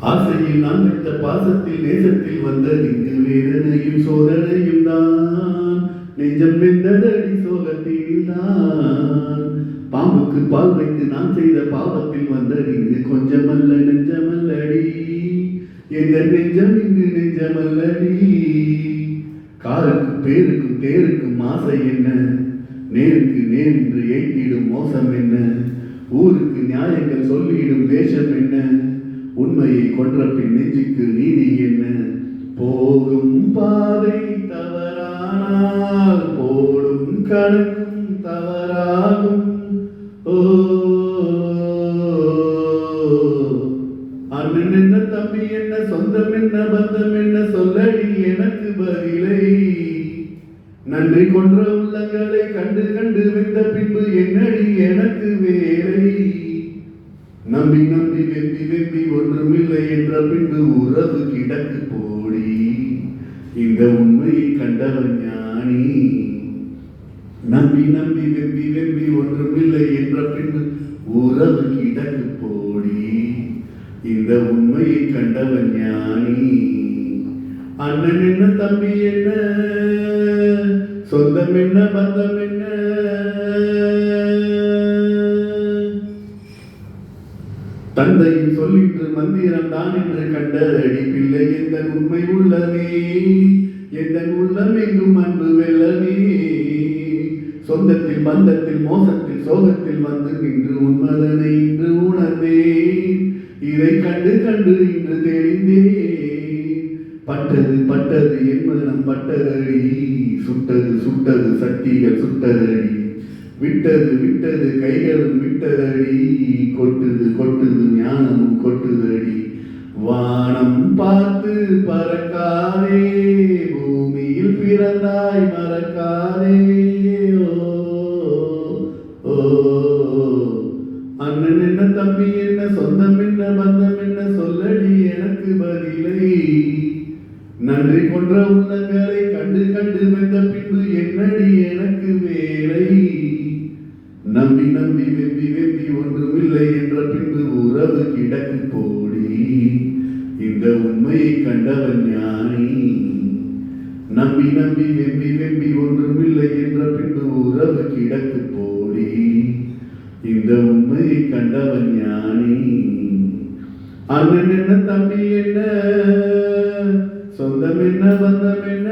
ஆசையில் நான் வைத்த பாசத்தில் நேசத்தில் வந்ததிங்கு வேதனையும் சோதனையும் தான். நெஞ்சம் வெந்ததடி சோகத்தில் தான். பாம்புக்கு பால் வைத்து நான் செய்த பாவத்தில் வந்ததிங்கு கொஞ்சமல்ல நெஞ்சமல்லடி. எங்கள் நெஞ்சம் இங்கு நெஞ்சமல்லடி. காருக்கும் பேருக்கும் தேருக்கும் ஆசை என்ன, நேருக்கு நேர்ந்து ஏற்றிடும் மோசம் என்ன, ஊருக்கு நியாயங்கள் சொல்லிடும் வேஷம் என்ன, உண்மையை கொன்ற பின் நெஞ்சுக்கு நீதி என்ன. போகும் பாதை தவறானால் போடும் கணக்கும் தவறாகும். ஓ அண்ணன் என்ன தம்பி என்ன சொந்தம் என்ன பந்தம் என்ன சொல்லடி எனக்கு பதிலை. நன்றி கொன்ற உள்ளங்களை கண்டு கண்டு வைத்த பின்பு என்னடி எனக்கு வேலை. நம்பி நம்பி வெம்பி வெம்பி ஒன்றுமில்லை என்ற பின்பு உறவு கிடக்கு போடி. இந்த உண்மையை கண்டவன் ஞானி. நம்பி நம்பி வெம்பி வெம்பி ஒன்றுமில்லை என்ற பின்பு உறவு கிடக்கு போடி. இந்த உண்மையை கண்டவன் ஞானி. அண்ணன் என்ன தம்பி என்ன சொந்தம் என்ன பந்தம் என்ன. தந்தையின் சொல்லிற்று மந்திரம் தான் என்று கண்டதடி பிள்ளை. எந்த உண்மை உள்ளமே எந்த உள்ளம் எங்கும் அன்பு வெள்ளமே. சொந்தத்தில் பந்தத்தில் மோசத்தில் சோகத்தில் வந்து நின்று உண்மதனை இன்று உணர்ந்தேன். இதை கண்டு கண்டு இன்று தெரிந்தேன். பட்டது பட்டது என் மனம் பட்டதடி. சுட்டது சுட்டது சக்திகள் சுட்டதடி. விட்டது விட்டது கைகளும் விட்டதடி. கொட்டுது கொட்டுது ஞானமும் கொட்டுதடி. வானம் பார்த்து பறக்காதே, பூமியில் பிறந்தாய் மறக்காதே. ஓ அண்ணன் என்ன தம்பி என்ன சொந்தம் என்ன பந்தம் என்ன சொல்லடி எனக்கு பதிலை. நன்றி கொன்ற உள்ளங்களை கண்டு கண்டு வெந்த பின்பு என்னடி எனக்கு வேலை. நம்பி நம்பி வெம்பி வெம்பி ஒன்றுமில்லை என்ற பின்பு உறவு கிடக்கு போடி. இந்த உண்மையை கண்டவன் ஞானி. நம்பி நம்பி வெம்பி வெம்பி ஒன்றுமில்லை என்ற பின்பு உறவு கிடக்கு போடி. இந்த உண்மையை கண்டவன் ஞானி. அண்ணன் என்ன தம்பி என்ன சொந்தம் என்ன பந்தம் என்ன.